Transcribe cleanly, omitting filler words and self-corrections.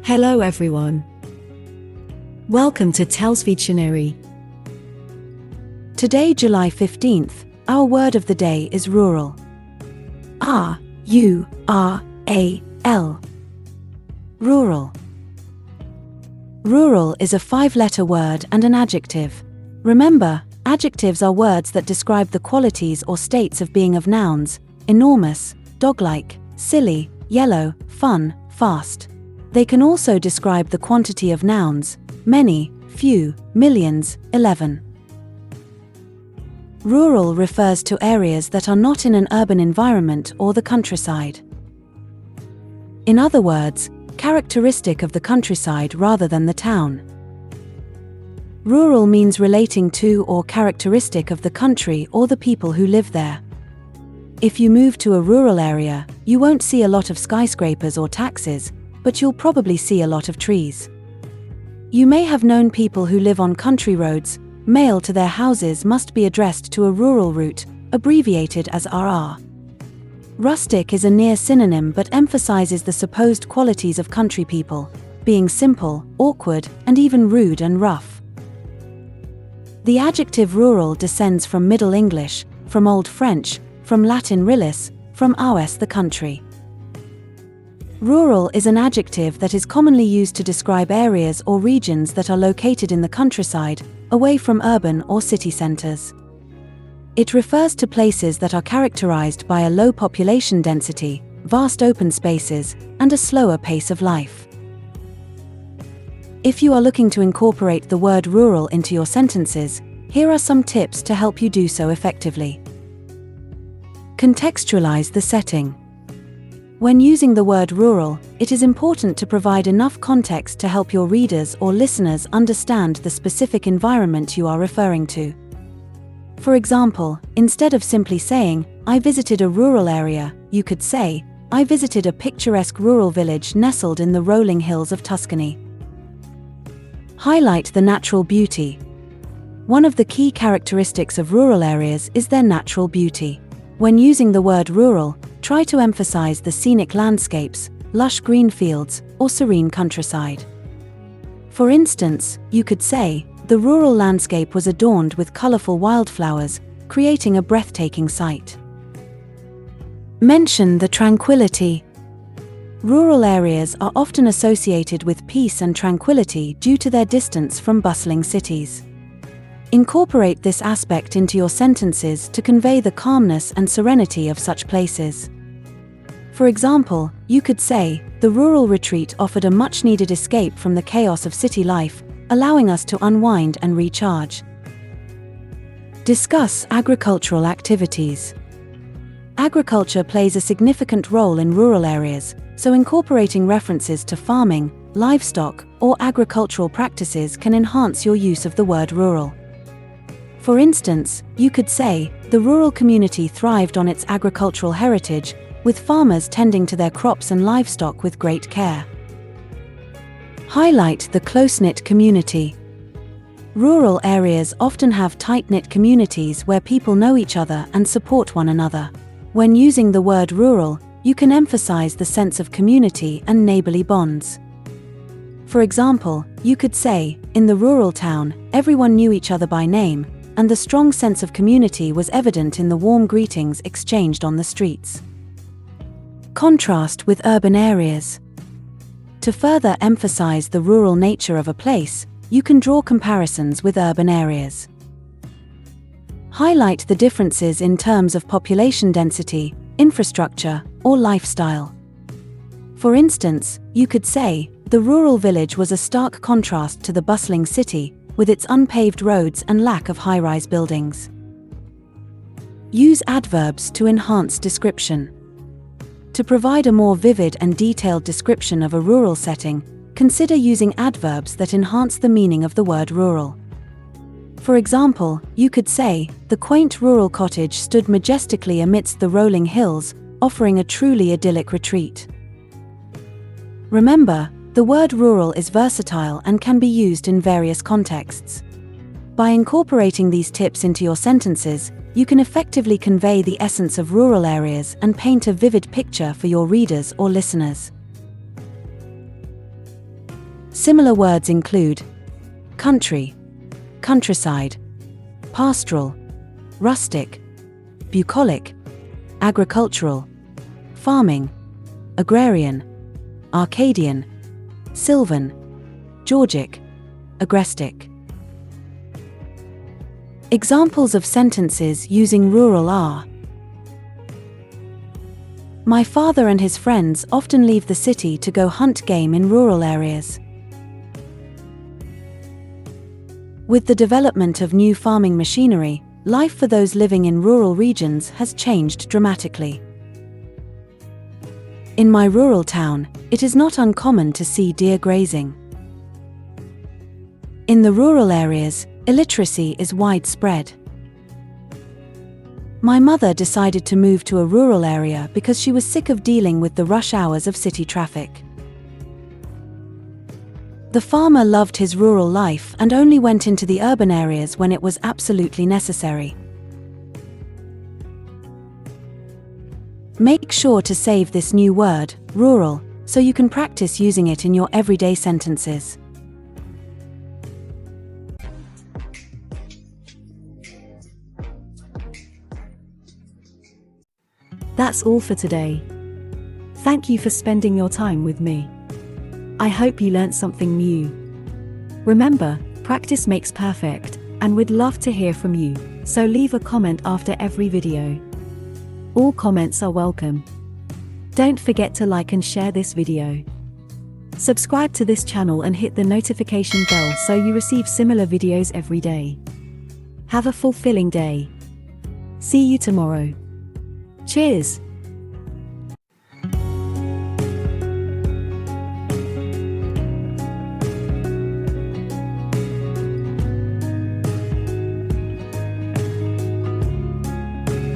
Hello everyone. Welcome to TELLS Videtionary. Today, July 15th, our word of the day is rural. R-U-R-A-L. Rural. Rural is a 5-letter word and an adjective. Remember, adjectives are words that describe the qualities or states of being of nouns: enormous, dog-like, silly, yellow, fun, fast. They can also describe the quantity of nouns: many, few, millions, 11. Rural refers to areas that are not in an urban environment or the countryside. In other words, characteristic of the countryside rather than the town. Rural means relating to or characteristic of the country or the people who live there. If you move to a rural area, you won't see a lot of skyscrapers or taxis, but you'll probably see a lot of trees. You may have known people who live on country roads. Mail to their houses must be addressed to a rural route, abbreviated as RR. Rustic is a near synonym but emphasizes the supposed qualities of country people, being simple, awkward, and even rude and rough. The adjective rural descends from Middle English, from Old French, from Latin rilis, from aves the country. Rural is an adjective that is commonly used to describe areas or regions that are located in the countryside, away from urban or city centers. It refers to places that are characterized by a low population density, vast open spaces, and a slower pace of life. If you are looking to incorporate the word rural into your sentences, here are some tips to help you do so effectively. Contextualize the setting. When using the word rural, it is important to provide enough context to help your readers or listeners understand the specific environment you are referring to. For example, instead of simply saying, "I visited a rural area," you could say, "I visited a picturesque rural village nestled in the rolling hills of Tuscany." Highlight the natural beauty. One of the key characteristics of rural areas is their natural beauty. When using the word rural, try to emphasize the scenic landscapes, lush green fields, or serene countryside. For instance, you could say, "The rural landscape was adorned with colorful wildflowers, creating a breathtaking sight." Mention the tranquility. Rural areas are often associated with peace and tranquility due to their distance from bustling cities. Incorporate this aspect into your sentences to convey the calmness and serenity of such places. For example, you could say, "The rural retreat offered a much-needed escape from the chaos of city life, allowing us to unwind and recharge." Discuss agricultural activities. Agriculture plays a significant role in rural areas, so incorporating references to farming, livestock, or agricultural practices can enhance your use of the word rural. For instance, you could say, "The rural community thrived on its agricultural heritage, with farmers tending to their crops and livestock with great care." Highlight the close-knit community. Rural areas often have tight-knit communities where people know each other and support one another. When using the word rural, you can emphasize the sense of community and neighborly bonds. For example, you could say, "In the rural town, everyone knew each other by name, and the strong sense of community was evident in the warm greetings exchanged on the streets." Contrast with urban areas. To further emphasize the rural nature of a place, you can draw comparisons with urban areas. Highlight the differences in terms of population density, infrastructure, or lifestyle. For instance, you could say, "The rural village was a stark contrast to the bustling city, with its unpaved roads and lack of high-rise buildings." Use adverbs to enhance description. To provide a more vivid and detailed description of a rural setting, consider using adverbs that enhance the meaning of the word rural. For example, you could say, "The quaint rural cottage stood majestically amidst the rolling hills, offering a truly idyllic retreat." Remember, the word rural is versatile and can be used in various contexts. By incorporating these tips into your sentences, you can effectively convey the essence of rural areas and paint a vivid picture for your readers or listeners. Similar words include country, countryside, pastoral, rustic, bucolic, agricultural, farming, agrarian, Arcadian, Sylvan, Georgic, agrestic. Examples of sentences using rural are: my father and his friends often leave the city to go hunt game in rural areas. With the development of new farming machinery, life for those living in rural regions has changed dramatically. In my rural town, it is not uncommon to see deer grazing. In the rural areas, illiteracy is widespread. My mother decided to move to a rural area because she was sick of dealing with the rush hours of city traffic. The farmer loved his rural life and only went into the urban areas when it was absolutely necessary. Make sure to save this new word, rural, so you can practice using it in your everyday sentences. That's all for today. Thank you for spending your time with me. I hope you learnt something new. Remember, practice makes perfect, and we'd love to hear from you, so leave a comment after every video. All comments are welcome. Don't forget to like and share this video. Subscribe to this channel and hit the notification bell so you receive similar videos every day. Have a fulfilling day. See you tomorrow. Cheers!